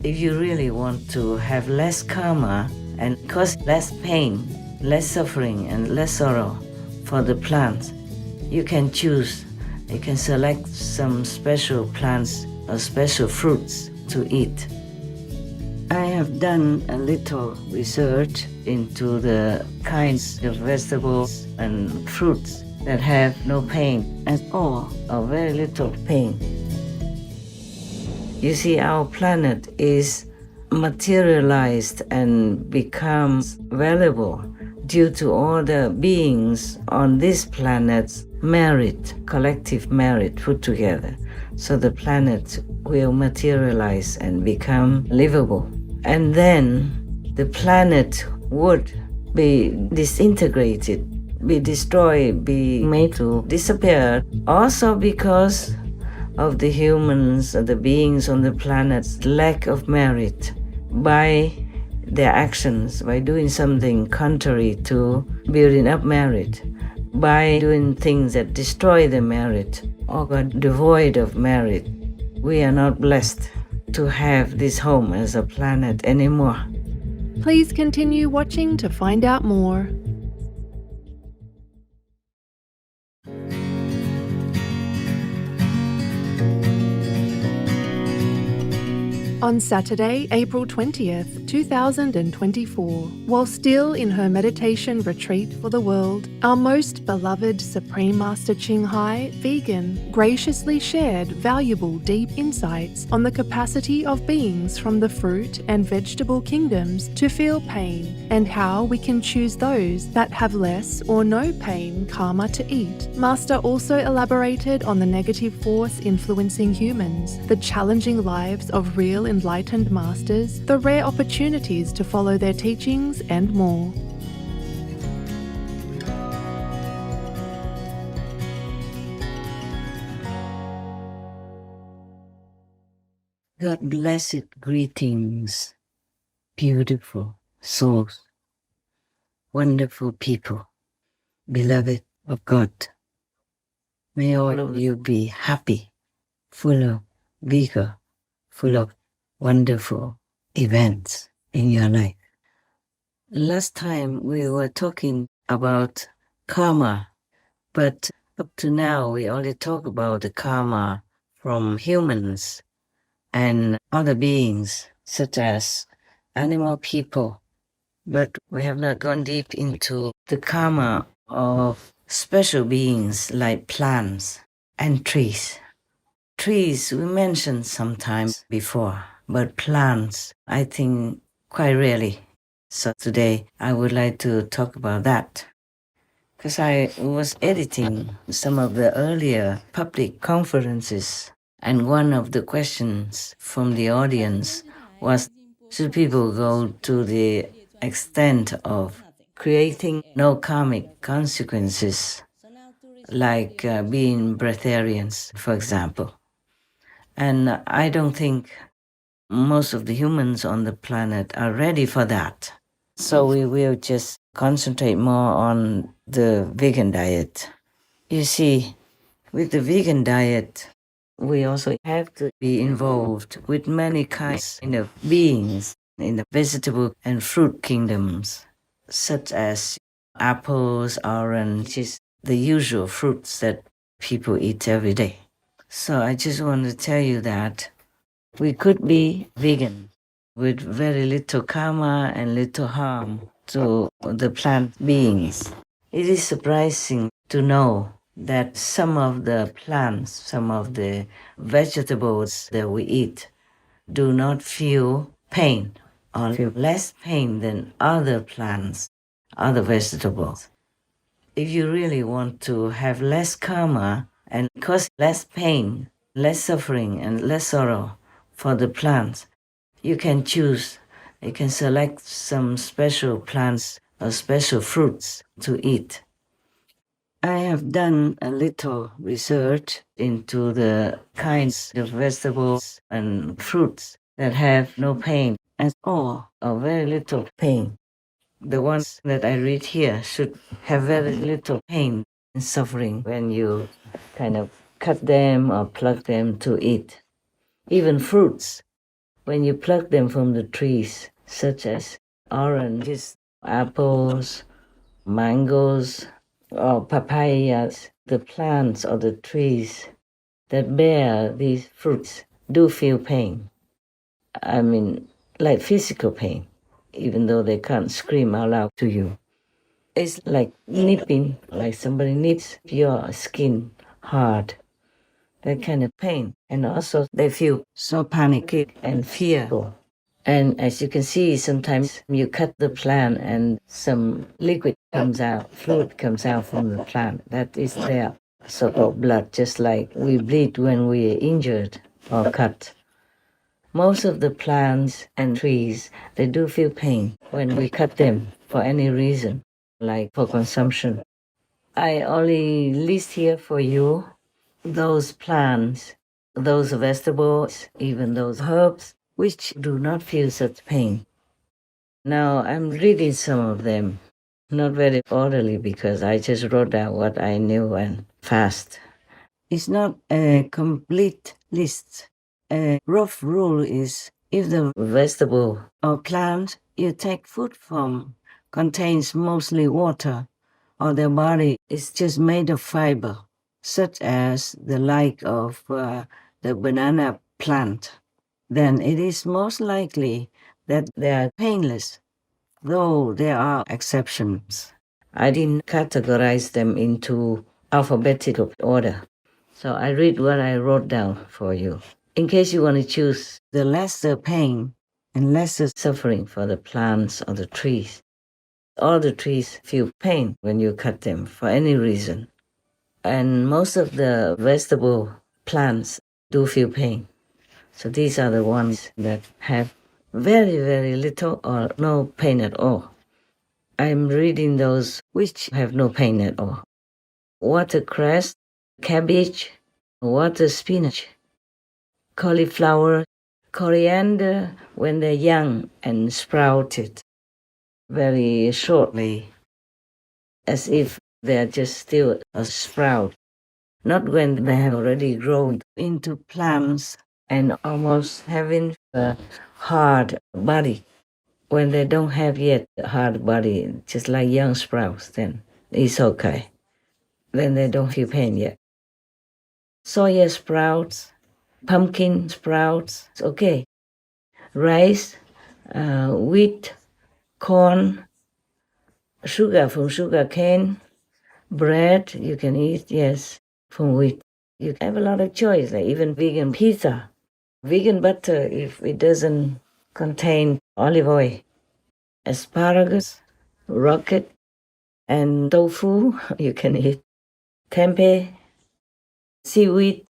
If you really want to have less karma and cause less pain, less suffering and less sorrow for the plants, you can choose, you can select some special plants or special fruits to eat. I have done a little research into the kinds of vegetables and fruits that have no pain at all or very little pain. You see, our planet is materialized and becomes valuable due to all the beings on this planet's merit, collective merit put together. So the planet will materialize and become livable. And then the planet would be disintegrated, be destroyed, be made to disappear, also because of the humans, the beings on the planet's lack of merit by their actions, by doing something contrary to building up merit, by doing things that destroy the merit or are devoid of merit. We are not blessed to have this home as a planet anymore. Please continue watching to find out more. On Saturday, April 20th, 2024, while still in her meditation retreat for the world, our most beloved Supreme Master Ching Hai, vegan, graciously shared valuable deep insights on the capacity of beings from the fruit and vegetable kingdoms to feel pain and how we can choose those that have less or no pain karma to eat. Master also elaborated on the negative force influencing humans, the challenging lives of real enlightened masters, the rare opportunities to follow their teachings, and more. God blessed greetings, beautiful souls, wonderful people, beloved of God. May all of you be happy, full of vigor, full of wonderful events in your life. Last time we were talking about karma, but up to now we only talk about the karma from humans and other beings such as animal people. But we have not gone deep into the karma of special beings like plants and trees. Trees we mentioned sometimes before, but plants, I think, quite rarely. So today I would like to talk about that. Because I was editing some of the earlier public conferences, and one of the questions from the audience was, should people go to the extent of creating no karmic consequences, like being breatharians, for example? And I don't think most of the humans on the planet are ready for that. So we will just concentrate more on the vegan diet. You see, with the vegan diet, we also have to be involved with many kinds of beings in the vegetable and fruit kingdoms, such as apples, oranges, the usual fruits that people eat every day. So I just want to tell you that we could be vegan with very little karma and little harm to the plant beings. It is surprising to know that some of the plants, some of the vegetables that we eat do not feel pain or feel less pain than other plants, other vegetables. If you really want to have less karma and cause less pain, less suffering and less sorrow for the plants, you can choose, you can select some special plants or special fruits to eat. I have done a little research into the kinds of vegetables and fruits that have no pain at all or very little pain. The ones that I read here should have very little pain and suffering when you kind of cut them or pluck them to eat. Even fruits, when you pluck them from the trees, such as oranges, apples, mangoes, or papayas, the plants or the trees that bear these fruits do feel pain. I mean, like physical pain, even though they can't scream out loud to you. It's like nipping, like somebody nips your skin hard. That kind of pain. And also they feel so panicky and fearful. And as you can see, sometimes you cut the plant and some liquid comes out, fluid comes out from the plant. That is their so-called blood, just like we bleed when we're injured or cut. Most of the plants and trees, they do feel pain when we cut them for any reason, like for consumption. I only list here for you those plants, those vegetables, even those herbs, which do not feel such pain. Now I'm reading some of them, not very orderly because I just wrote down what I knew and fast. It's not a complete list. A rough rule is if the vegetable or plant you take food from contains mostly water, or their body is just made of fiber, such as the like of the banana plant, then it is most likely that they are painless, though there are exceptions. I didn't categorize them into alphabetical order, so I read what I wrote down for you. In case you want to choose the lesser pain and lesser suffering for the plants or the trees. All the trees feel pain when you cut them for any reason. And most of the vegetable plants do feel pain. So these are the ones that have very, very little or no pain at all. I'm reading those which have no pain at all. Watercress, cabbage, water spinach, cauliflower, coriander when they're young and sprouted very shortly, as if they're just still a sprout, not when they have already grown into plants and almost having a hard body. When they don't have yet a hard body, just like young sprouts, then it's okay. Then they don't feel pain yet. Soya sprouts, pumpkin sprouts, it's okay. Rice, wheat, corn, sugar from sugar cane, bread you can eat, yes, from wheat. You have a lot of choice, like even vegan pizza, vegan butter if it doesn't contain olive oil, asparagus, rocket, and tofu you can eat, tempeh, seaweed.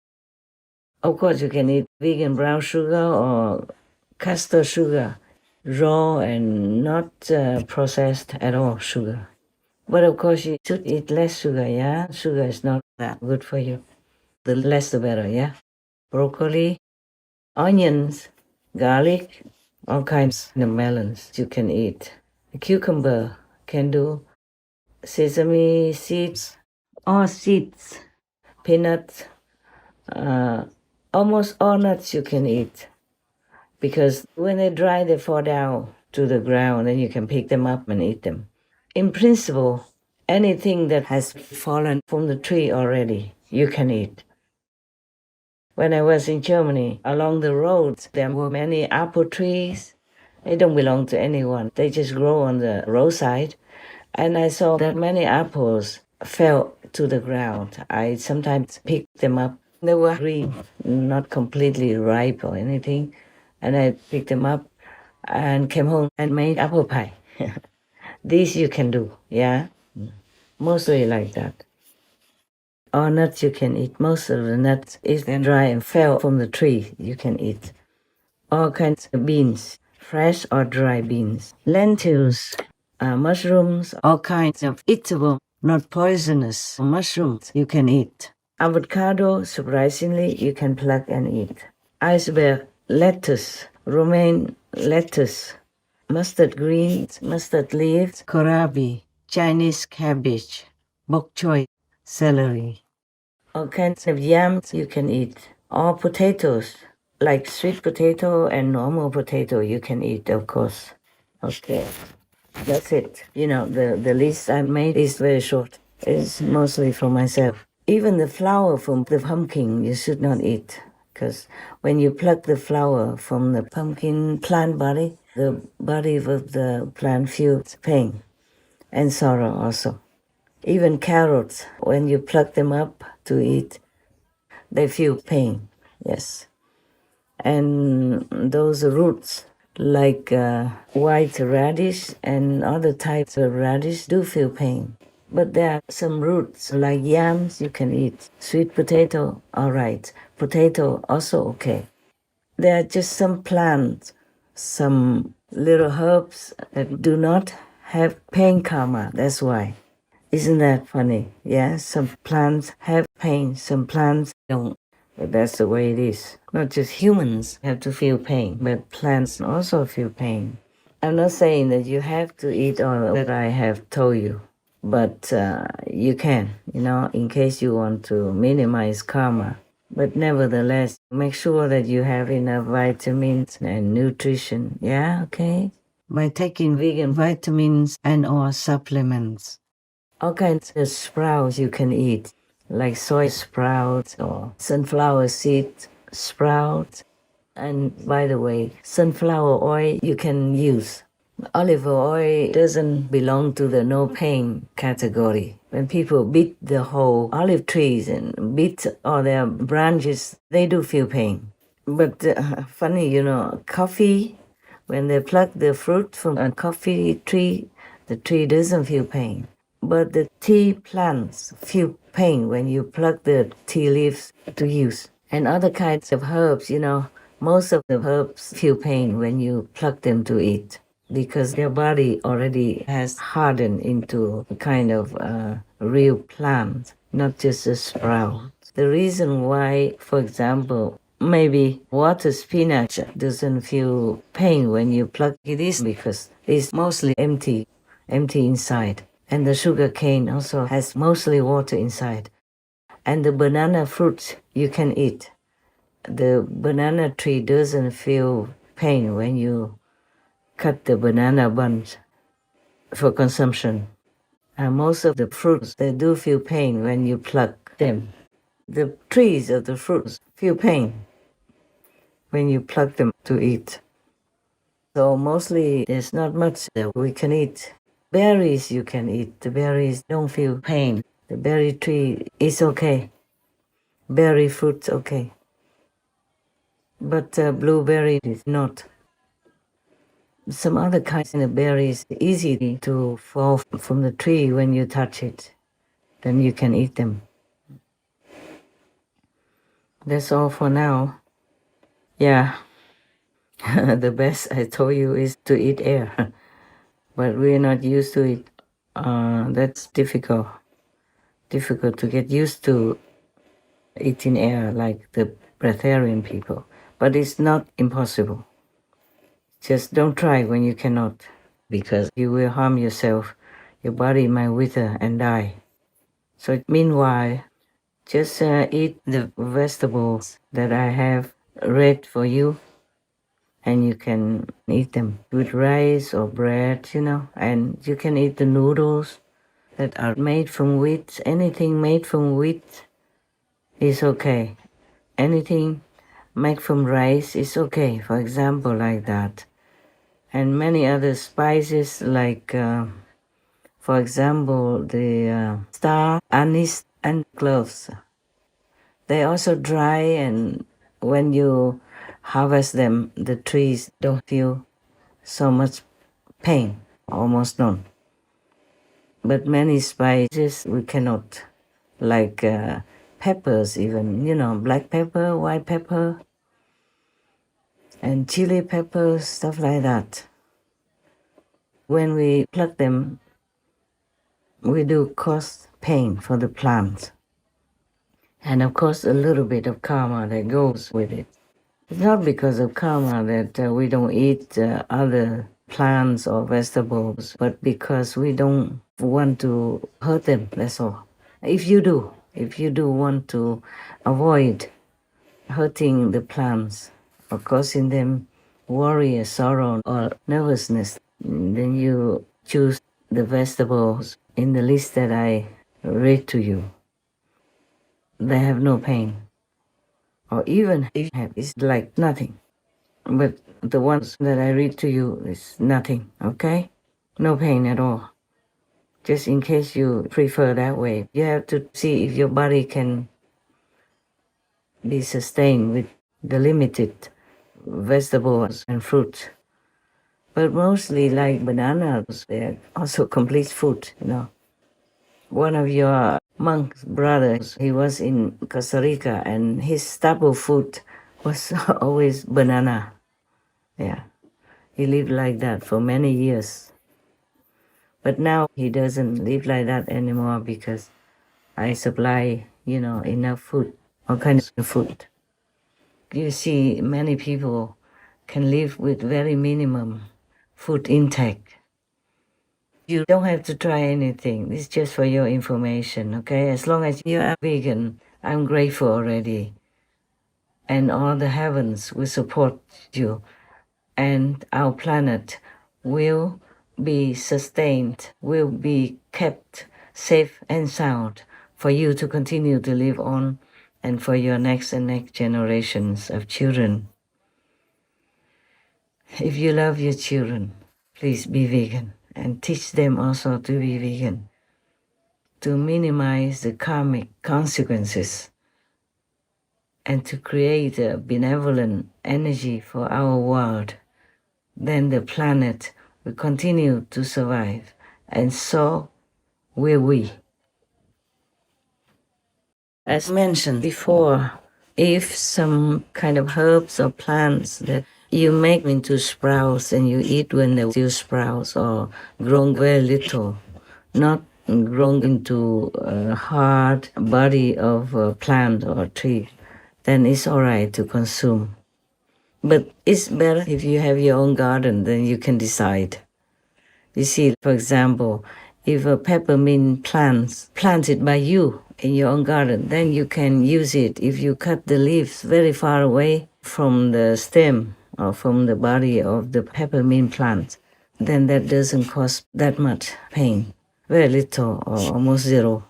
Of course, you can eat vegan brown sugar or castor sugar, raw and not processed at all sugar. But of course, you should eat less sugar, yeah? Sugar is not that good for you. The less the better, yeah? Broccoli, onions, garlic, all kinds of melons you can eat. A cucumber can do. Sesame seeds, all seeds, peanuts, almost all nuts you can eat. Because when they dry, they fall down to the ground and you can pick them up and eat them. In principle, anything that has fallen from the tree already, you can eat. When I was in Germany, along the roads, there were many apple trees. They don't belong to anyone. They just grow on the roadside. And I saw that many apples fell to the ground. I sometimes picked them up. They were green, not completely ripe or anything. And I picked them up and came home and made apple pie. This you can do, yeah? Mostly like that. All nuts you can eat. Most of the nuts is dry and fell from the tree you can eat. All kinds of beans, fresh or dry beans. Lentils, mushrooms, all kinds of eatable, not poisonous mushrooms you can eat. Avocado, surprisingly, you can pluck and eat. Iceberg lettuce, romaine lettuce, mustard greens, mustard leaves, kohlrabi, Chinese cabbage, bok choy, celery. All kinds of yams you can eat. All potatoes, Like sweet potato and normal potato you can eat, of course. Okay, that's it. The list I made is very short. It's mostly for myself. Even the flower from the pumpkin you should not eat, because when you pluck the flower from the pumpkin plant body, the body of the plant feels pain and sorrow also. Even carrots, when you pluck them up to eat, they feel pain, yes. And those roots, like white radish and other types of radish, do feel pain. But there are some roots, like yams, you can eat. Sweet potato, all right. Potato, also okay. There are just some plants, some little herbs that do not have pain karma, that's why. Isn't that funny? Yeah, some plants have pain, some plants don't. But that's the way it is. Not just humans have to feel pain, but plants also feel pain. I'm not saying that you have to eat all that I have told you, but you can, in case you want to minimize karma. But nevertheless, make sure that you have enough vitamins and nutrition. Yeah, okay? By taking vegan vitamins and or supplements. All kinds of sprouts you can eat, like soy sprouts or sunflower seed sprouts. And by the way, sunflower oil you can use. Olive oil doesn't belong to the no pain category. When people beat the whole olive trees and beat all their branches, they do feel pain. But funny, coffee, when they pluck the fruit from a coffee tree, the tree doesn't feel pain. But the tea plants feel pain when you pluck the tea leaves to use. And other kinds of herbs, most of the herbs feel pain when you pluck them to eat because their body already has hardened into a kind of real plant, not just a sprout. The reason why, for example, maybe water spinach doesn't feel pain when you pluck it is because it's mostly empty inside. And the sugar cane also has mostly water inside. And the banana fruit you can eat. The banana tree doesn't feel pain when you cut the banana bunch for consumption. And most of the fruits, they do feel pain when you pluck them. The trees of the fruits feel pain when you pluck them to eat. So mostly there's not much that we can eat. Berries you can eat. The berries don't feel pain. The berry tree is okay. Berry fruit's okay. But blueberry is not. Some other kinds of berries easy to fall from the tree when you touch it. Then you can eat them. That's all for now. Yeah, the best I told you is to eat air. But we're not used to it. That's difficult. Difficult to get used to eating air like the breatharian people. But it's not impossible. Just don't try when you cannot, because you will harm yourself. Your body might wither and die. So meanwhile, just eat the vegetables that I have read for you, and you can eat them with rice or bread, and you can eat the noodles that are made from wheat. Anything made from wheat is okay. Anything made from rice is okay, for example, like that. And many other spices like, for example, the star anise and cloves. They also dry, and when you harvest them, the trees don't feel so much pain, almost none. But many spices we cannot, like peppers even, black pepper, white pepper, and chili pepper, stuff like that. When we pluck them, we do cause pain for the plant. And of course, a little bit of karma that goes with it. It's not because of karma that we don't eat other plants or vegetables, but because we don't want to hurt them, that's all. If you do want to avoid hurting the plants, or causing them worry or sorrow or nervousness, then you choose the vegetables in the list that I read to you. They have no pain. Or even if you have, it's like nothing. But the ones that I read to you is nothing, okay? No pain at all. Just in case you prefer that way, you have to see if your body can be sustained with the limited vegetables and fruit. But mostly like bananas, they're also complete food, you know. One of your monk brothers, he was in Costa Rica and his staple food was always banana. Yeah, he lived like that for many years. But now he doesn't live like that anymore because I supply, enough food, all kinds of food. You see, many people can live with very minimum food intake. You don't have to try anything. It's just for your information, okay? As long as you are vegan, I'm grateful already. And all the heavens will support you. And our planet will be sustained, will be kept safe and sound for you to continue to live on and for your next and next generations of children. If you love your children, please be vegan and teach them also to be vegan to minimize the karmic consequences and to create a benevolent energy for our world. Then the planet will continue to survive, and so will we. As mentioned before, if some kind of herbs or plants that you make into sprouts and you eat when they're still sprouts or grown very little, not grown into a hard body of a plant or a tree, then it's all right to consume. But it's better if you have your own garden, then you can decide. You see, for example, if a peppermint planted by you in your own garden, then you can use it if you cut the leaves very far away from the stem or from the body of the peppermint plant. Then that doesn't cause that much pain, very little or almost zero.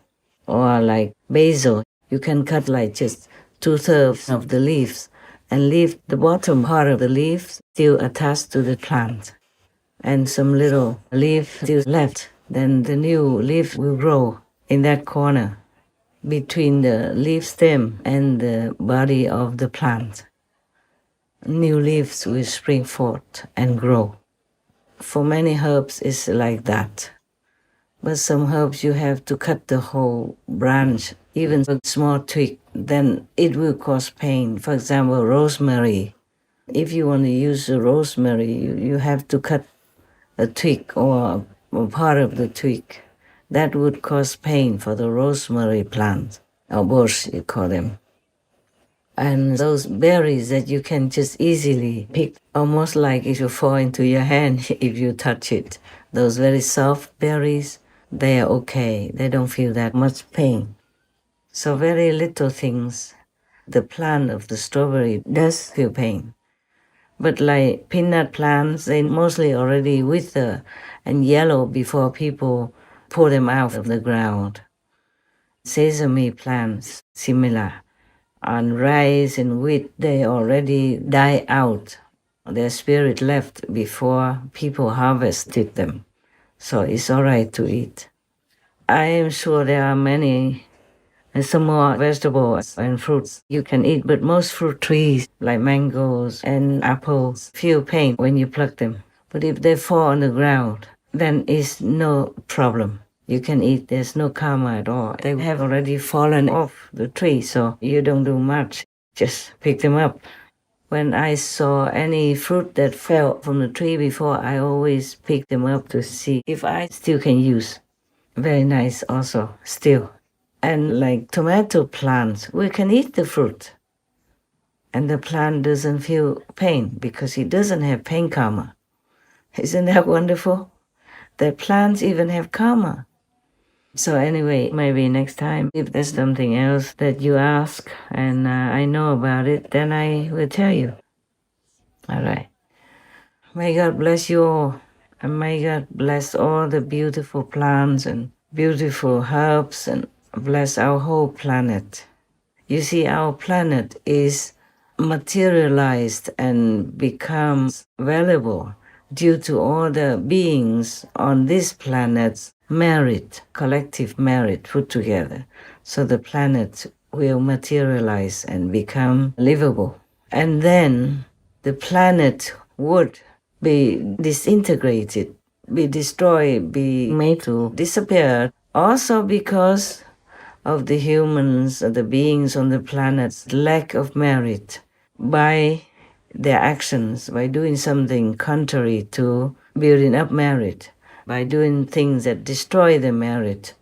Or like basil, you can cut like just 2/3 of the leaves and leave the bottom part of the leaves still attached to the plant. And some little leaf still left, then the new leaf will grow in that corner between the leaf stem and the body of the plant. New leaves will spring forth and grow. For many herbs, it's like that. But some herbs you have to cut the whole branch, even a small twig, then it will cause pain. For example, rosemary. If you want to use the rosemary, you have to cut a twig or a part of the twig. That would cause pain for the rosemary plant, or bush, you call them. And those berries that you can just easily pick, almost like it will fall into your hand if you touch it. Those very soft berries, they are okay. They don't feel that much pain. So very little things. The plant of the strawberry does feel pain. But like peanut plants, they mostly already wither and yellow before people pull them out of the ground. Sesame plants, similar. And rice and wheat, they already die out. Their spirit left before people harvested them. So it's all right to eat. I am sure there are many and some more vegetables and fruits you can eat, but most fruit trees like mangoes and apples feel pain when you pluck them. But if they fall on the ground, then it's no problem. You can eat, there's no karma at all. They have already fallen off the tree, so you don't do much. Just pick them up. When I saw any fruit that fell from the tree before, I always pick them up to see if I still can use. Very nice also, still. And like tomato plants, we can eat the fruit. And the plant doesn't feel pain because it doesn't have pain karma. Isn't that wonderful? That plants even have karma. So anyway, maybe next time, if there's something else that you ask and I know about it, then I will tell you. All right. May God bless you all. And may God bless all the beautiful plants and beautiful herbs and bless our whole planet. You see, our planet is materialized and becomes valuable due to all the beings on this planet's merit, collective merit put together. So the planet will materialize and become livable. And then the planet would be disintegrated, be destroyed, be made to disappear. Also because of the humans, the beings on the planet's lack of merit by their actions, by doing something contrary to building up merit, by doing things that destroy the merit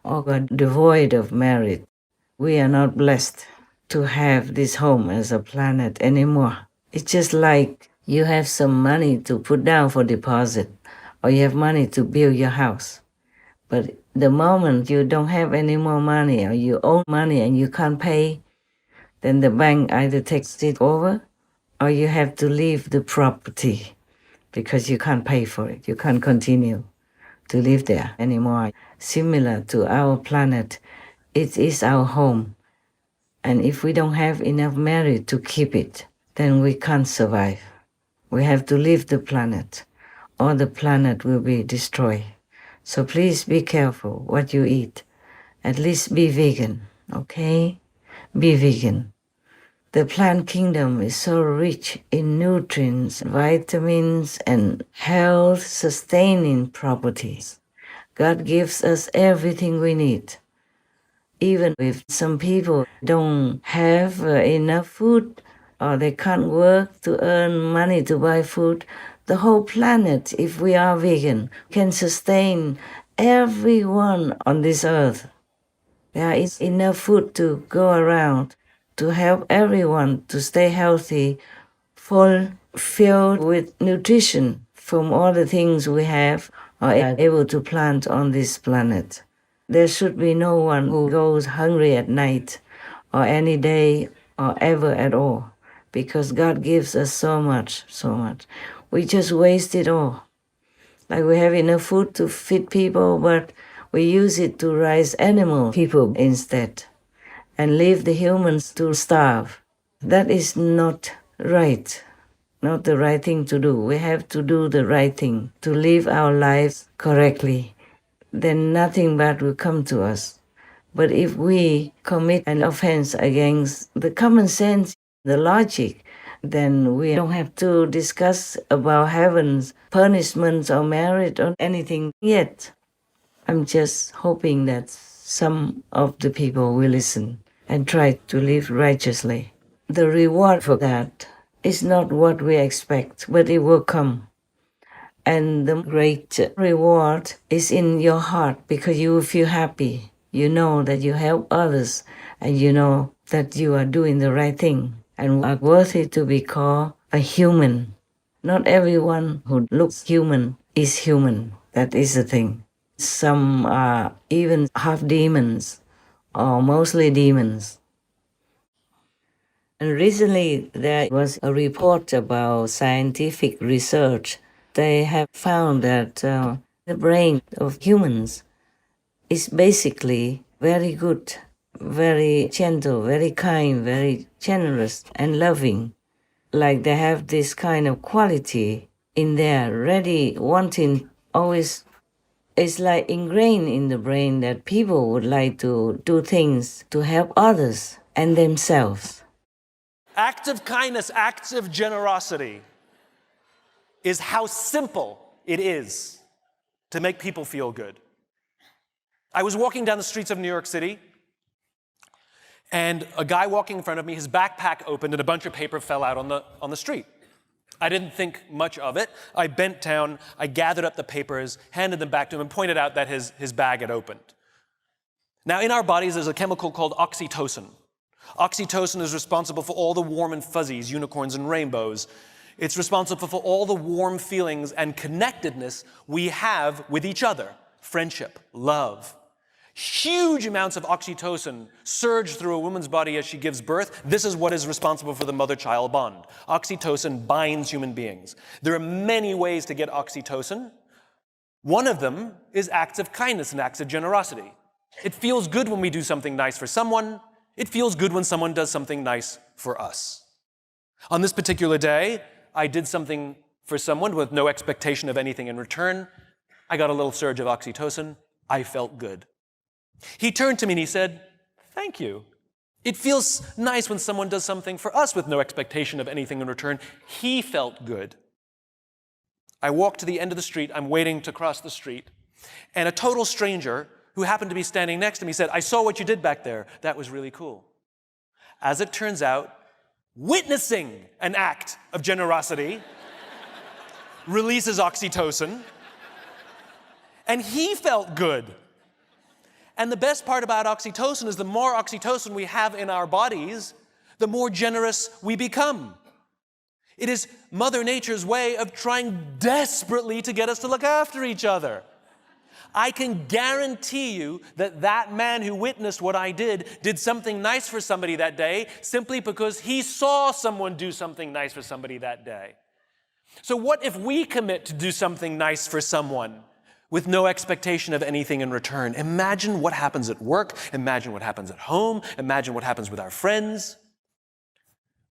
or are devoid of merit. We are not blessed to have this home as a planet anymore. It's just like you have some money to put down for deposit, or you have money to build your house. But the moment you don't have any more money, or you owe money and you can't pay, then the bank either takes it over or you have to leave the property because you can't pay for it. You can't continue to live there anymore. Similar to our planet, it is our home. And if we don't have enough merit to keep it, then we can't survive. We have to leave the planet, or the planet will be destroyed. So please be careful what you eat. At least be vegan, okay? Be vegan. The plant kingdom is so rich in nutrients, vitamins, and health-sustaining properties. God gives us everything we need. Even if some people don't have enough food or they can't work to earn money to buy food, the whole planet, if we are vegan, can sustain everyone on this earth. There is enough food to go around to help everyone to stay healthy, full, filled with nutrition from all the things we have or are able to plant on this planet. There should be no one who goes hungry at night or any day or ever at all, because God gives us so much, so much. We just waste it all. Like we have enough food to feed people, but we use it to raise animal people instead and leave the humans to starve. That is not right, not the right thing to do. We have to do the right thing, to live our lives correctly. Then nothing bad will come to us. But if we commit an offense against the common sense, the logic, then we don't have to discuss about heaven's punishments or merit or anything yet. I'm just hoping that some of the people will listen and try to live righteously. The reward for that is not what we expect, but it will come. And the great reward is in your heart because you will feel happy. You know that you help others and you know that you are doing the right thing and are worthy to be called a human. Not everyone who looks human is human. That is the thing. Some are even half demons or mostly demons. And recently there was a report about scientific research. They have found that the brain of humans is basically very good, very gentle, very kind, very generous and loving. Like they have this kind of quality in there, ready, wanting, always. It's like ingrained in the brain that people would like to do things to help others and themselves. Acts of kindness, acts of generosity is how simple it is to make people feel good. I was walking down the streets of New York City, and a guy walking in front of me, his backpack opened and a bunch of paper fell out on the street. I didn't think much of it. I bent down, I gathered up the papers, handed them back to him, and pointed out that his bag had opened. Now, in our bodies, there's a chemical called oxytocin. Oxytocin is responsible for all the warm and fuzzies, unicorns and rainbows. It's responsible for all the warm feelings and connectedness we have with each other. Friendship, love. Huge amounts of oxytocin surge through a woman's body as she gives birth. This is what is responsible for the mother-child bond. Oxytocin binds human beings. There are many ways to get oxytocin. One of them is acts of kindness and acts of generosity. It feels good when we do something nice for someone. It feels good when someone does something nice for us. On this particular day, I did something for someone with no expectation of anything in return. I got a little surge of oxytocin. I felt good. He turned to me and he said, "Thank you." It feels nice when someone does something for us with no expectation of anything in return. He felt good. I walked to the end of the street. I'm waiting to cross the street. And a total stranger who happened to be standing next to me said, "I saw what you did back there. That was really cool." As it turns out, witnessing an act of generosity releases oxytocin, and he felt good. And the best part about oxytocin is the more oxytocin we have in our bodies, the more generous we become. It is Mother Nature's way of trying desperately to get us to look after each other. I can guarantee you that that man who witnessed what I did something nice for somebody that day simply because he saw someone do something nice for somebody that day. So what if we commit to do something nice for someone with no expectation of anything in return? Imagine what happens at work. Imagine what happens at home. Imagine what happens with our friends.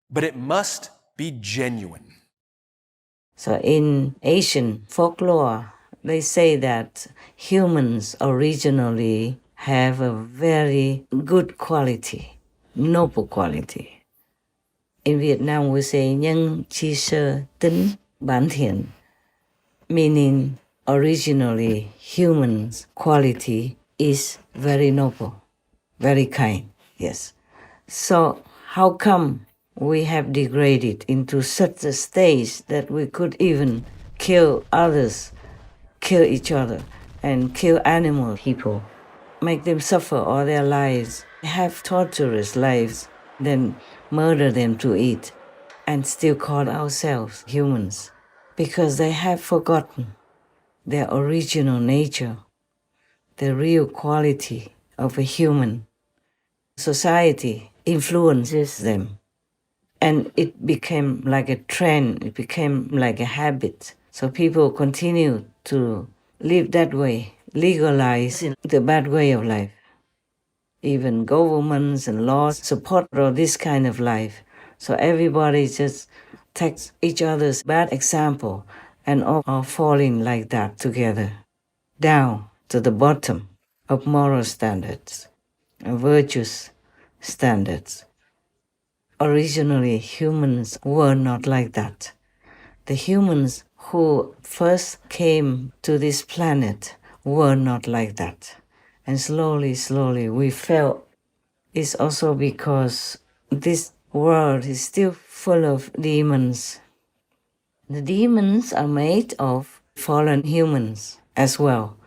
But it must be genuine. So in Asian folklore, they say that humans originally have a very good quality, noble quality. In Vietnam, we say nhân chi sơ tính bản thiện, meaning originally humans' quality is very noble, very kind, yes. So how come we have degraded into such a stage that we could even kill others, kill each other, and kill animal people, make them suffer all their lives, have torturous lives, then murder them to eat, and still call ourselves humans? Because they have forgotten their original nature, the real quality of a human. Society influences them. And it became like a trend, it became like a habit. So people continue to live that way, legalizing the bad way of life. Even governments and laws support all this kind of life. So everybody just takes each other's bad example and all are falling like that together, down to the bottom of moral standards and virtuous standards. Originally, humans were not like that. The humans who first came to this planet were not like that. And slowly, slowly we fell. It's also because this world is still full of demons. The demons are made of fallen humans as well.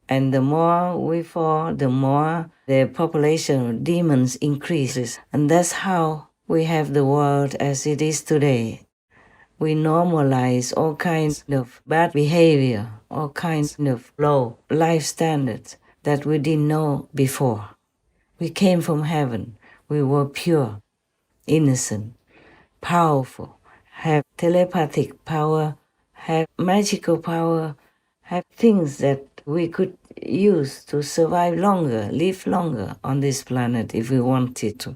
And the more we fall, the more the population of demons increases. And that's how we have the world as it is today. We normalize all kinds of bad behavior, all kinds of low life standards that we didn't know before. We came from heaven. We were pure, innocent, powerful, have telepathic power, have magical power, have things that we could use to survive longer, live longer on this planet if we wanted to.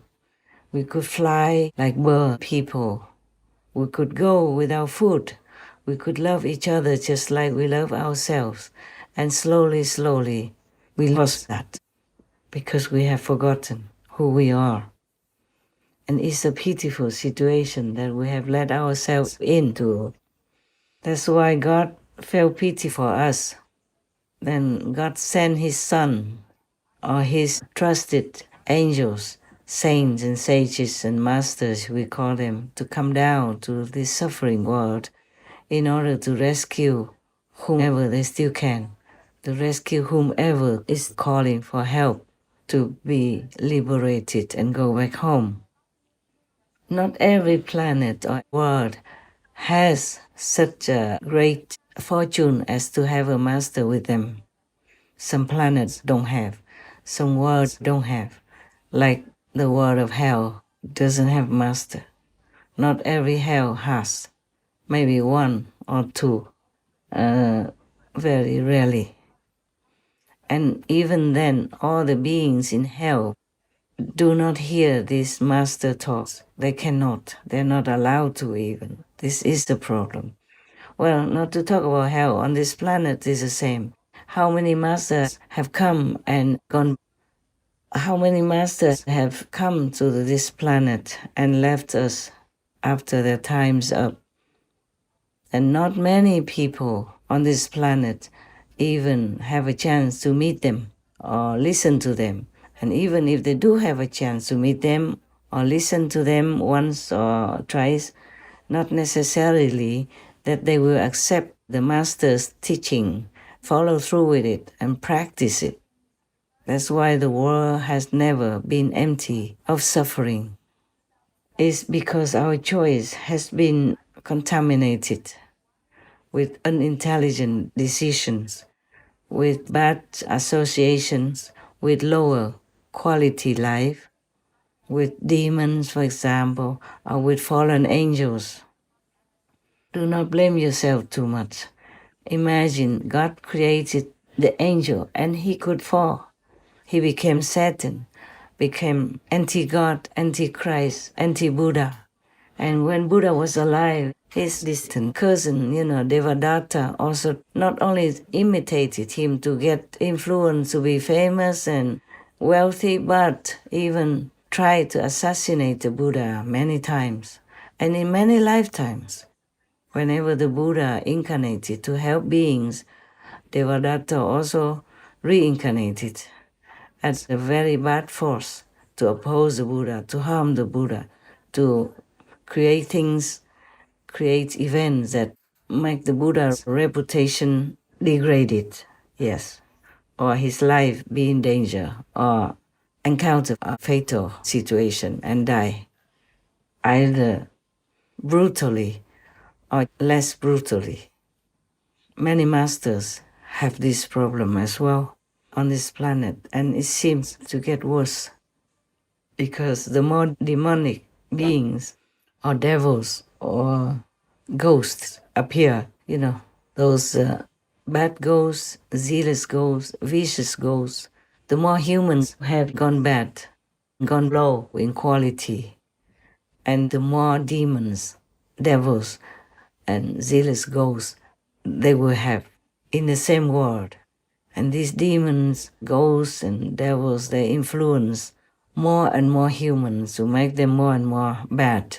We could fly like bird people. We could go without food. We could love each other just like we love ourselves. And slowly, slowly, we lost that because we have forgotten who we are. And it's a pitiful situation that we have let ourselves into. That's why God felt pity for us. Then God sent His Son, or His trusted angels, saints and sages and masters, we call them, to come down to this suffering world in order to rescue whomever they still can, to rescue whomever is calling for help to be liberated and go back home. Not every planet or world has such a great fortune as to have a master with them. Some planets don't have. some words don't have, like the word of hell doesn't have master. Not every hell has, maybe one or two, very rarely. And even then, all the beings in hell do not hear these master talks. They cannot. They're not allowed to even. This is the problem. Well, not to talk about hell, on this planet is the same. How many masters have come and gone? How many masters have come to this planet and left us after their time's up? And not many people on this planet even have a chance to meet them or listen to them. And even if they do have a chance to meet them or listen to them once or twice, not necessarily that they will accept the master's teaching, follow through with it, and practice it. That's why the world has never been empty of suffering. It's because our choice has been contaminated with unintelligent decisions, with bad associations, with lower quality life, with demons, for example, or with fallen angels. Do not blame yourself too much. Imagine God created the angel and he could fall. He became Satan, became anti-God, anti-Christ, anti-Buddha. And when Buddha was alive, his distant cousin, Devadatta, also not only imitated him to get influence to be famous and wealthy, but even tried to assassinate the Buddha many times and in many lifetimes. Whenever the Buddha incarnated to help beings, Devadatta also reincarnated as a very bad force to oppose the Buddha, to harm the Buddha, to create things, create events that make the Buddha's reputation degraded, yes, or his life be in danger, or encounter a fatal situation and die, either brutally or less brutally. Many masters have this problem as well on this planet, and it seems to get worse because the more demonic beings or devils or ghosts appear, those bad ghosts, zealous ghosts, vicious ghosts, the more humans have gone bad, gone low in quality, and the more demons, devils, and zealous ghosts they will have in the same world. And these demons, ghosts, and devils, they influence more and more humans to make them more and more bad,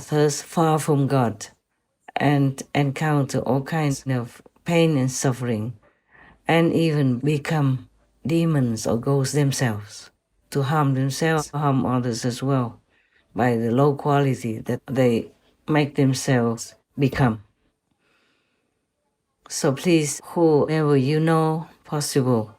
thus far from God, and encounter all kinds of pain and suffering, and even become demons or ghosts themselves, to harm themselves, harm others as well, by the low quality that they make themselves become. So please, whoever you know possible,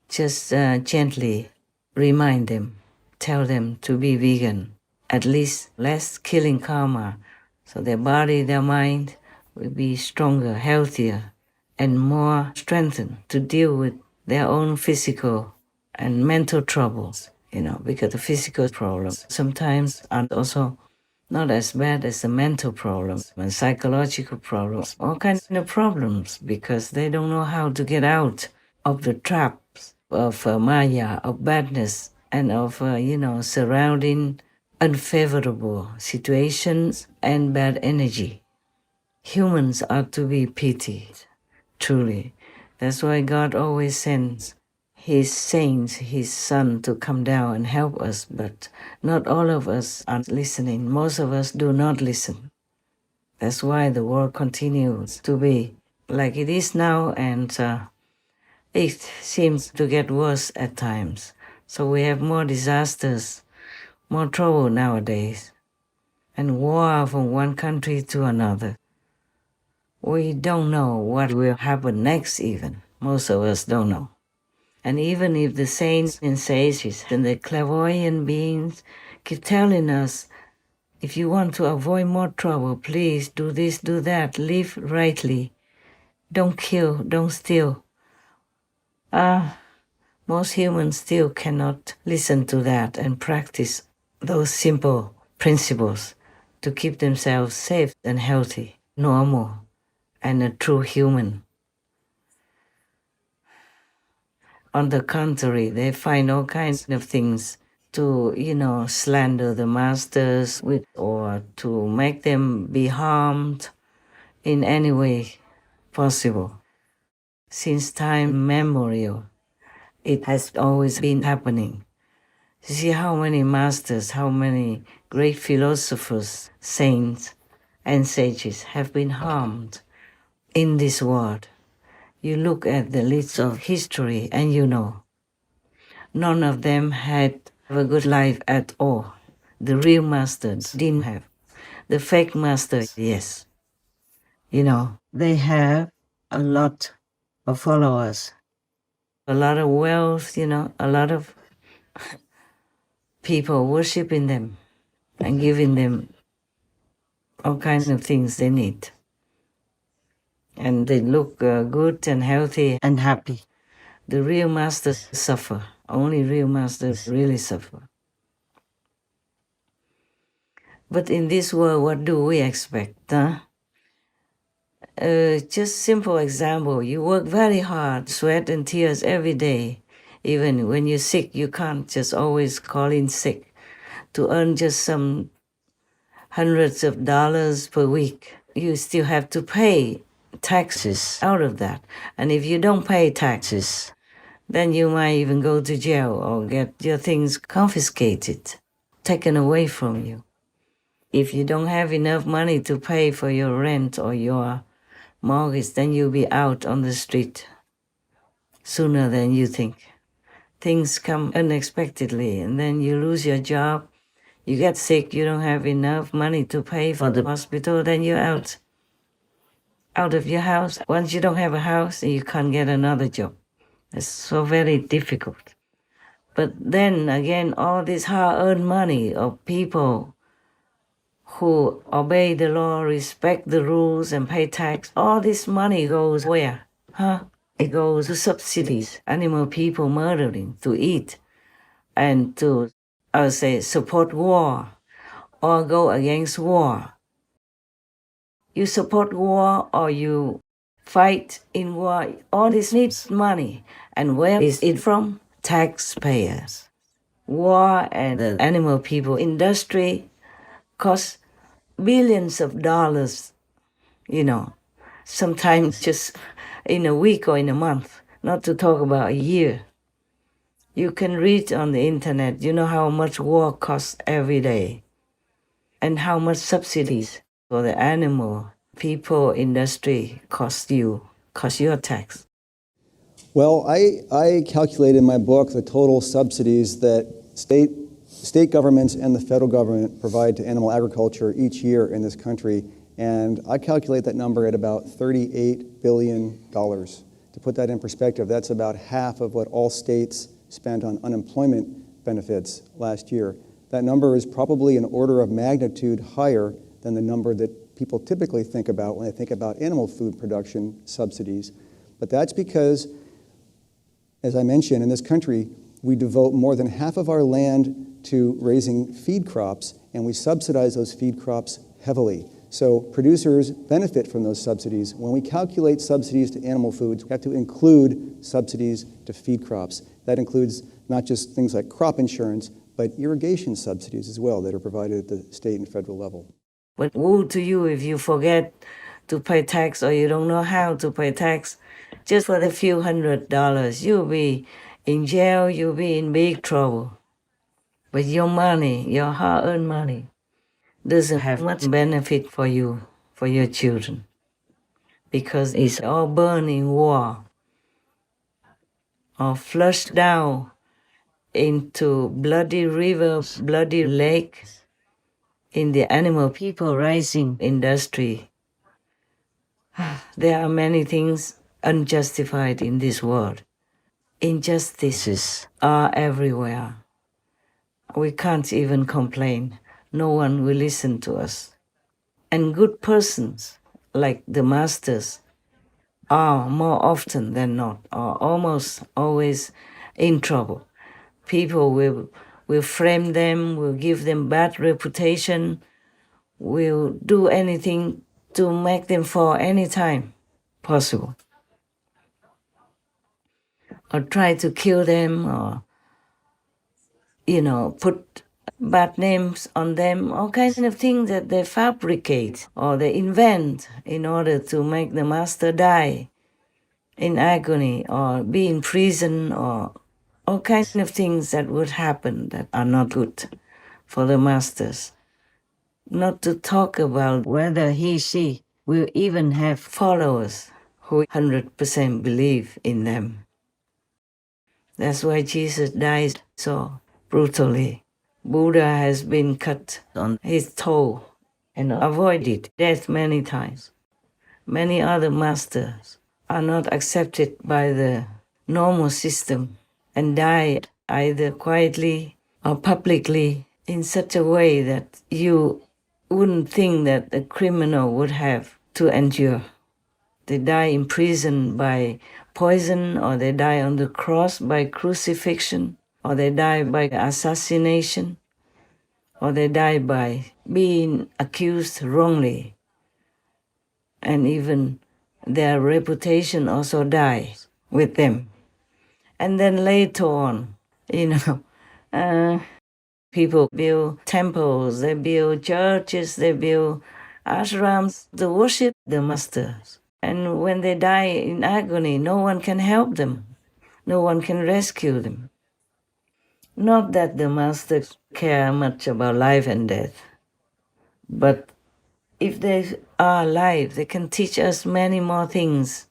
just gently remind them, tell them to be vegan, at least less killing karma, so their body, their mind will be stronger, healthier, and more strengthened to deal with their own physical and mental troubles, because the physical problems sometimes are also not as bad as the mental problems and psychological problems, all kinds of problems, because they don't know how to get out of the traps of Maya, of badness, and of, surrounding unfavorable situations and bad energy. Humans are to be pitied, truly. That's why God always sends his saints, his son, to come down and help us, but not all of us are listening. Most of us do not listen. That's why the world continues to be like it is now, and it seems to get worse at times. So we have more disasters, more trouble nowadays, and war from one country to another. We don't know what will happen next even. Most of us don't know. And even if the saints and sages and the clairvoyant beings keep telling us, if you want to avoid more trouble, please do this, do that, live rightly, don't kill, don't steal. Most Most humans still cannot listen to that and practice those simple principles to keep themselves safe and healthy, normal, and a true human. On the contrary, they find all kinds of things to, slander the masters with, or to make them be harmed in any way possible. Since time immemorial, it has always been happening. You see how many masters, how many great philosophers, saints, and sages have been harmed in this world. You look at the list of history and you know, none of them had a good life at all. The real masters didn't have. The fake masters, yes. They have a lot of followers, a lot of wealth, a lot of people worshiping them and giving them all kinds of things they need. And they look good and healthy and happy. The real masters suffer. Only real masters really suffer. But in this world, what do we expect? Just simple example, you work very hard, sweat and tears every day. Even when you're sick, you can't just always call in sick to earn just some hundreds of dollars per week. You still have to pay taxes out of that. And if you don't pay taxes, then you might even go to jail or get your things confiscated, taken away from you. If you don't have enough money to pay for your rent or your mortgage, then you'll be out on the street sooner than you think. Things come unexpectedly, and then you lose your job, you get sick, you don't have enough money to pay for the hospital, then you're out of your house. Once you don't have a house, you can't get another job. It's so very difficult. But then again, all this hard-earned money of people who obey the law, respect the rules, and pay tax, all this money goes where? It goes to subsidies, animal people murdering, to eat, and to, I would say, support war or go against war. You support war or you fight in war, all this needs money. And where is it from? Taxpayers. War and the animal people industry costs billions of dollars, sometimes just in a week or in a month, not to talk about a year. You can read on the internet, how much war costs every day and how much subsidies for the animal people industry cost your tax. Well, I calculated in my book the total subsidies that state governments and the federal government provide to animal agriculture each year in this country, and I calculate that number at about $38 billion. To put that in perspective, that's about half of what all states spent on unemployment benefits last year. That number is probably an order of magnitude higher than the number that people typically think about when they think about animal food production subsidies. But that's because, as I mentioned, in this country, we devote more than half of our land to raising feed crops, and we subsidize those feed crops heavily. So producers benefit from those subsidies. When we calculate subsidies to animal foods, we have to include subsidies to feed crops. That includes not just things like crop insurance, but irrigation subsidies as well that are provided at the state and federal level. But woe to you if you forget to pay tax or you don't know how to pay tax. Just for a few $100s, you'll be in jail, you'll be in big trouble. But your money, your hard-earned money, doesn't have much benefit for you, for your children, because it's all burned in war or flushed down into bloody rivers, bloody lakes, in the animal people raising industry. There are many things unjustified in this world. Injustices are everywhere. We can't even complain. No one will listen to us. And good persons, like the masters, are more often than not, or almost always in trouble. People will frame them, will give them bad reputation, will do anything to make them fall any time possible. Or try to kill them, or, put bad names on them, all kinds of things that they fabricate or they invent in order to make the master die in agony or be in prison, or all kinds of things that would happen that are not good for the masters. Not to talk about whether she will even have followers who 100% believe in them. That's why Jesus died so brutally. Buddha has been cut on his toe and avoided death many times. Many other masters are not accepted by the normal system and died either quietly or publicly in such a way that you wouldn't think that a criminal would have to endure. They die in prison by poison, or they die on the cross by crucifixion, or they die by assassination, or they die by being accused wrongly. And even their reputation also dies with them. And then later on, people build temples, they build churches, they build ashrams to worship the masters. And when they die in agony, no one can help them. No one can rescue them. Not that the masters care much about life and death, but if they are alive, they can teach us many more things.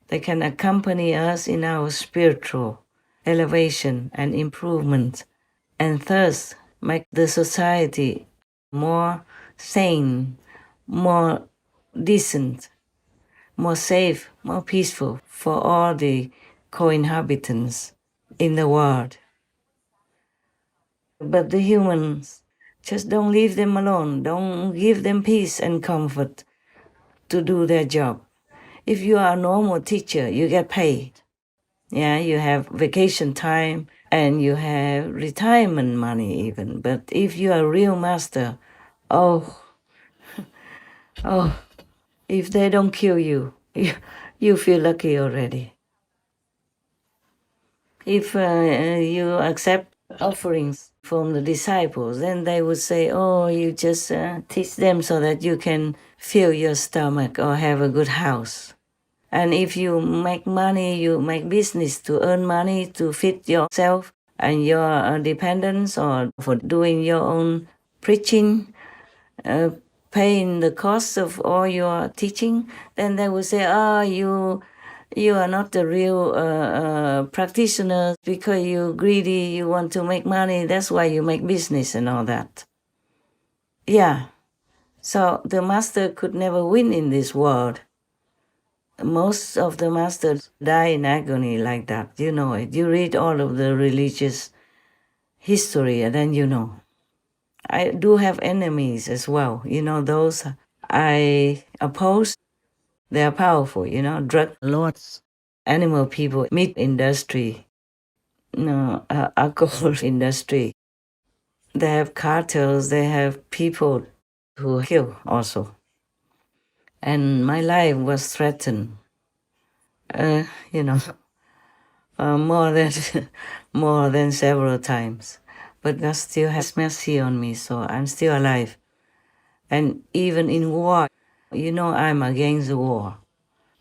They can accompany us in our spiritual elevation and improvement, and thus make the society more sane, more decent, more safe, more peaceful for all the co-inhabitants in the world. But the humans, just don't leave them alone. Don't give them peace and comfort to do their job. If you are a normal teacher, you get paid. Yeah, you have vacation time and you have retirement money even. But if you are a real master, oh, if they don't kill you, you feel lucky already. If you accept offerings from the disciples, then they would say, oh, you just teach them so that you can fill your stomach or have a good house. And if you make money, you make business to earn money to feed yourself and your dependents, or for doing your own preaching, paying the cost of all your teaching, then they will say, you are not the real practitioner because you're greedy, you want to make money, that's why you make business and all that. Yeah, so the master could never win in this world. Most of the masters die in agony like that, you know it. You read all of the religious history and then you know. I do have enemies as well, those I oppose. They are powerful, drug lords, animal people, meat industry, alcohol industry. They have cartels, they have people who kill also. And my life was threatened, more than more than several times. But God still has mercy on me, so I'm still alive. And even in war, I'm against the war.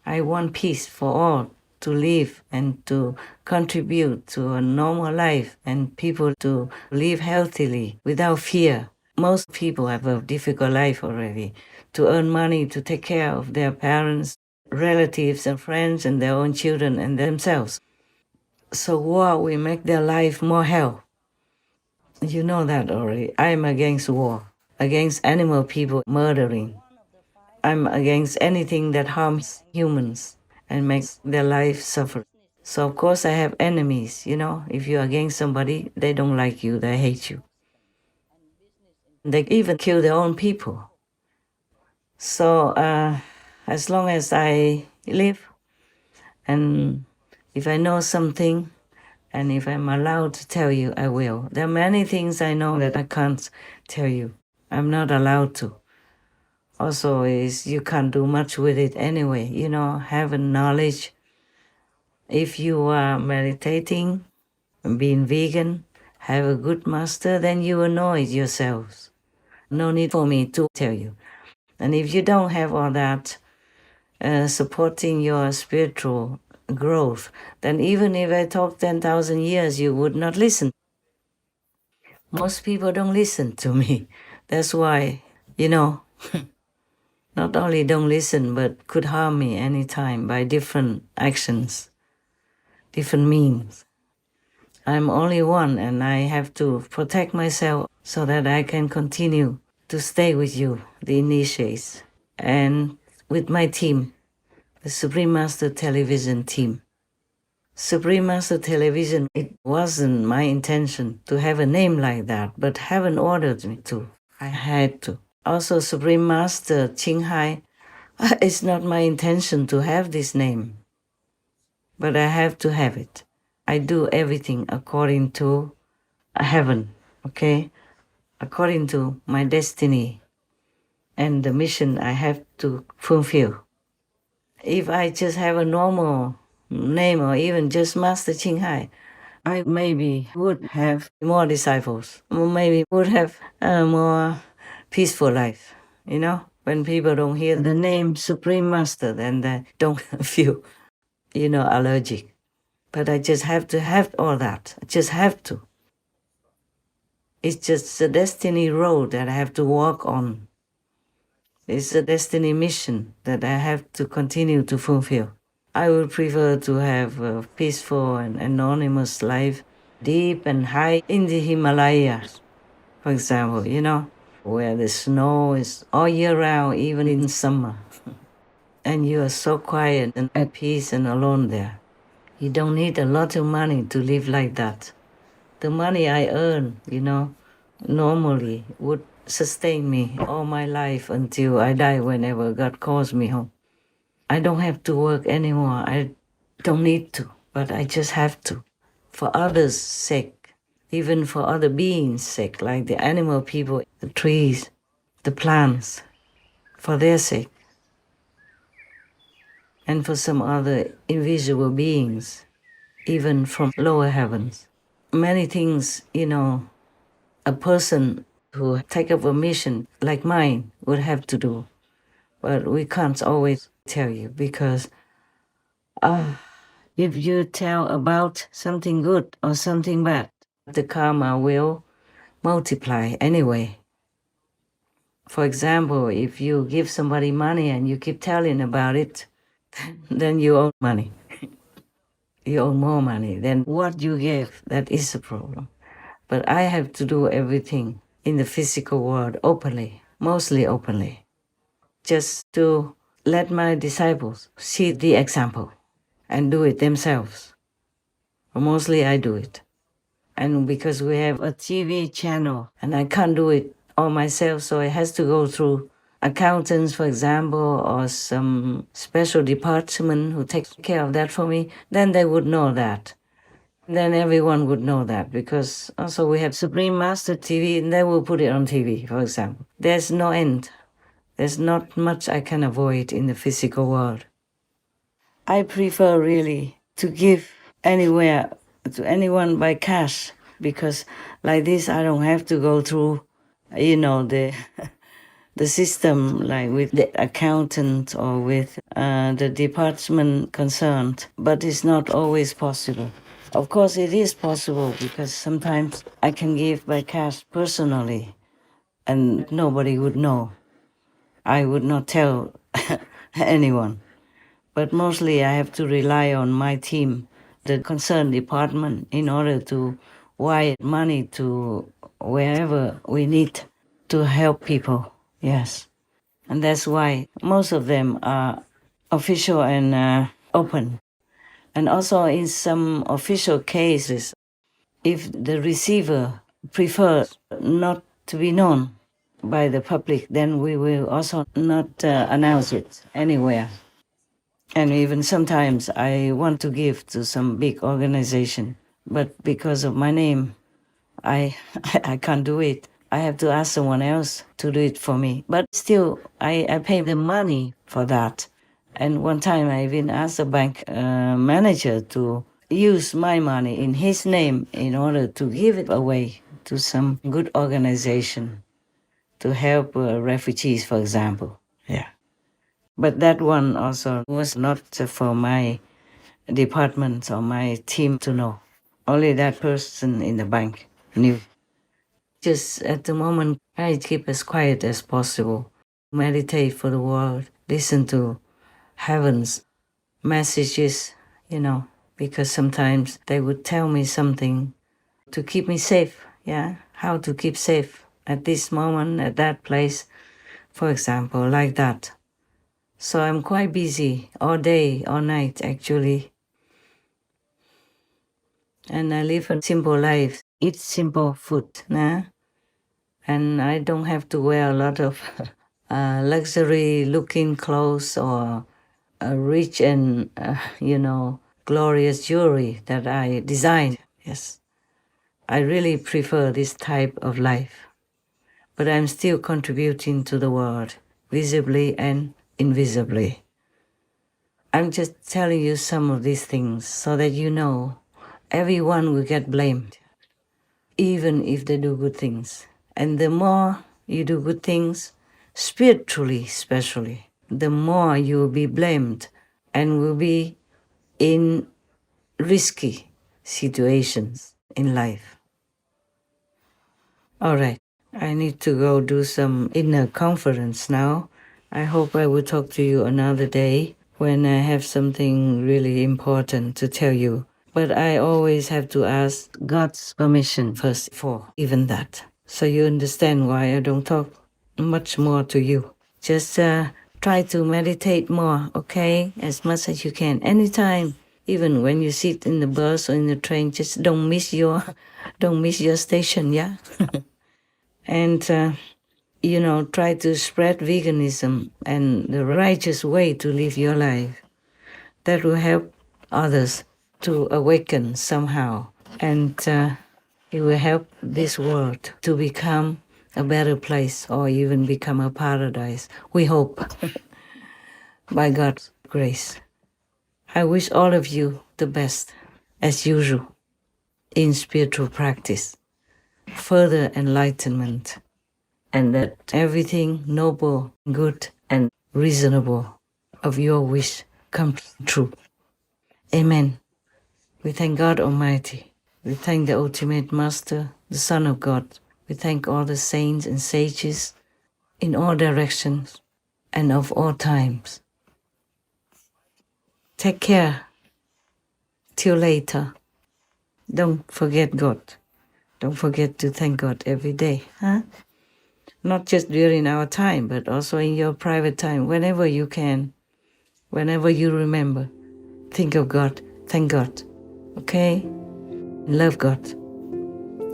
I want peace for all to live and to contribute to a normal life and people to live healthily without fear. Most people have a difficult life already, to earn money to take care of their parents, relatives and friends and their own children and themselves. So war will make their life more hell. You know that already. I'm against war, against animal people murdering. I'm against anything that harms humans and makes their life suffer. So of course I have enemies, If you're against somebody, they don't like you, they hate you. They even kill their own people. So as long as I live, and if I know something And if I'm allowed to tell you, I will. There are many things I know that I can't tell you. I'm not allowed to. Also, is you can't do much with it anyway. Having knowledge. If you are meditating and being vegan, have a good master, then you will know it yourselves. No need for me to tell you. And if you don't have all that supporting your spiritual growth, then even if I talk 10,000 years, you would not listen. Most people don't listen to me. That's why, not only don't listen, but could harm me anytime by different actions, different means. I'm only one, and I have to protect myself so that I can continue to stay with you, the initiates, and with my team, the Supreme Master Television team. Supreme Master Television, it wasn't my intention to have a name like that, but heaven ordered me to. I had to. Also, Supreme Master Qinghai, it's not my intention to have this name, but I have to have it. I do everything according to heaven, okay? According to my destiny and the mission I have to fulfill. If I just have a normal name or even just Master Qinghai, I maybe would have more disciples, or maybe would have a more peaceful life, When people don't hear the name Supreme Master, then they don't feel, allergic. But I just have to have all that. I just have to. It's just a destiny road that I have to walk on. It's a destiny mission that I have to continue to fulfill. I would prefer to have a peaceful and anonymous life, deep and high in the Himalayas, for example, where the snow is all year round, even in summer. And you are so quiet and at peace and alone there. You don't need a lot of money to live like that. The money I earn, normally would sustain me all my life until I die whenever God calls me home. I don't have to work anymore. I don't need to, but I just have to. For others' sake, even for other beings' sake, like the animal people, the trees, the plants, for their sake. And for some other invisible beings, even from lower heavens. Many things, a person who take up a mission like mine would have to do. But we can't always tell you because if you tell about something good or something bad, the karma will multiply anyway. For example, if you give somebody money and you keep telling about it, then you owe money. You owe more money than what you gave. That is a problem. But I have to do everything in the physical world openly, mostly openly, just to let my disciples see the example and do it themselves. Mostly I do it. And because we have a TV channel and I can't do it all myself, so it has to go through accountants, for example, or some special department who takes care of that for me, then they would know that. Then everyone would know that because also we have Supreme Master TV and they will put it on TV, for example. There's no end. There's not much I can avoid in the physical world. I prefer really to give anywhere to anyone by cash because like this I don't have to go through, the the system like with the accountant or with the department concerned, but it's not always possible. Of course, it is possible because sometimes I can give by cash personally and nobody would know. I would not tell anyone. But mostly I have to rely on my team, the concerned department, in order to wire money to wherever we need to help people. Yes. And that's why most of them are official and open. And also in some official cases, if the receiver prefers not to be known by the public, then we will also not announce it anywhere. And even sometimes I want to give to some big organization, but because of my name, I I can't do it. I have to ask someone else to do it for me. But still, I pay the money for that. And one time I even asked the bank manager to use my money in his name in order to give it away to some good organization to help refugees, for example. Yeah. But that one also was not for my department or my team to know. Only that person in the bank knew. Just at the moment, I keep as quiet as possible. Meditate for the world, listen to heaven's messages, because sometimes they would tell me something to keep me safe, yeah? How to keep safe at this moment, at that place, for example, like that. So I'm quite busy all day, all night, actually. And I live a simple life, eat simple food, nah? And I don't have to wear a lot of luxury-looking clothes or rich and, glorious jewelry that I design. Yes, I really prefer this type of life. But I'm still contributing to the world, visibly and invisibly. I'm just telling you some of these things so that you know everyone will get blamed, even if they do good things. And the more you do good things, spiritually especially, the more you will be blamed and will be in risky situations in life. All right, I need to go do some inner conference now. I hope I will talk to you another day when I have something really important to tell you. But I always have to ask God's permission first for even that. So you understand why I don't talk much more to you. Just try to meditate more, okay? As much as you can, anytime. Even when you sit in the bus or in the train, just don't miss your station, yeah? And, try to spread veganism and the righteous way to live your life. That will help others to awaken somehow. And it will help this world to become a better place or even become a paradise. We hope, by God's grace. I wish all of you the best, as usual, in spiritual practice, further enlightenment, and that everything noble, good, and reasonable of your wish comes true. Amen. We thank God Almighty. We thank the Ultimate Master, the Son of God. We thank all the saints and sages in all directions and of all times. Take care. Till later. Don't forget God. Don't forget to thank God every day, huh? Not just during our time, but also in your private time, whenever you can, whenever you remember. Think of God, thank God, okay? Love God.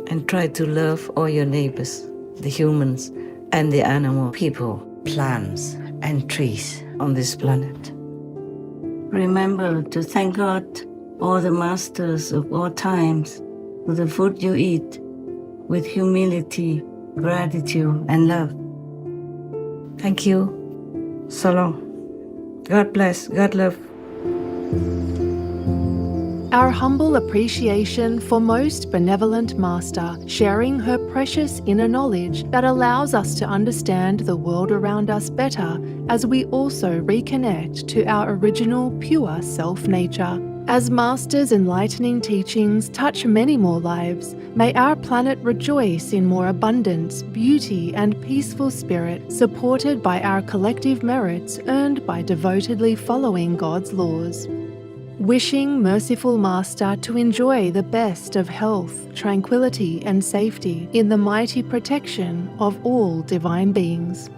And try to love all your neighbors, the humans and the animal, people, plants, and trees on this planet. Remember to thank God, all the masters of all times, for the food you eat, with humility, gratitude, and love. Thank you. So long. God bless. God love. Our humble appreciation for Most Benevolent Master, sharing her precious inner knowledge that allows us to understand the world around us better as we also reconnect to our original pure self-nature. As Master's enlightening teachings touch many more lives, may our planet rejoice in more abundance, beauty, and peaceful spirit, supported by our collective merits earned by devotedly following God's laws. Wishing Merciful Master to enjoy the best of health, tranquility, and safety in the mighty protection of all divine beings.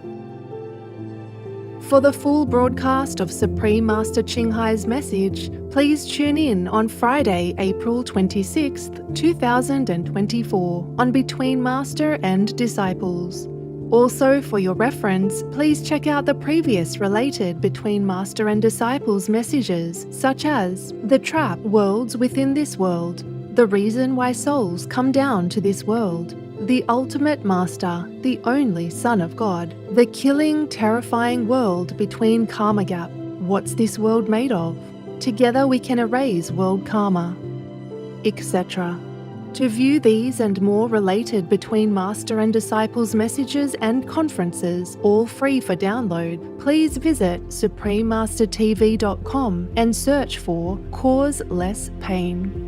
For the full broadcast of Supreme Master Ching Hai's message, please tune in on Friday, April 26th, 2024 on Between Master and Disciples. Also, for your reference, please check out the previous related Between Master and Disciples messages, such as The Trap Worlds Within This World, the reason why souls come down to this world, the ultimate master, the only Son of God, the killing, terrifying world between karma gap. What's this world made of? Together we can erase world karma, etc. To view these and more related between Master and Disciples messages and conferences, all free for download, please visit suprememastertv.com and search for Cause Less Pain.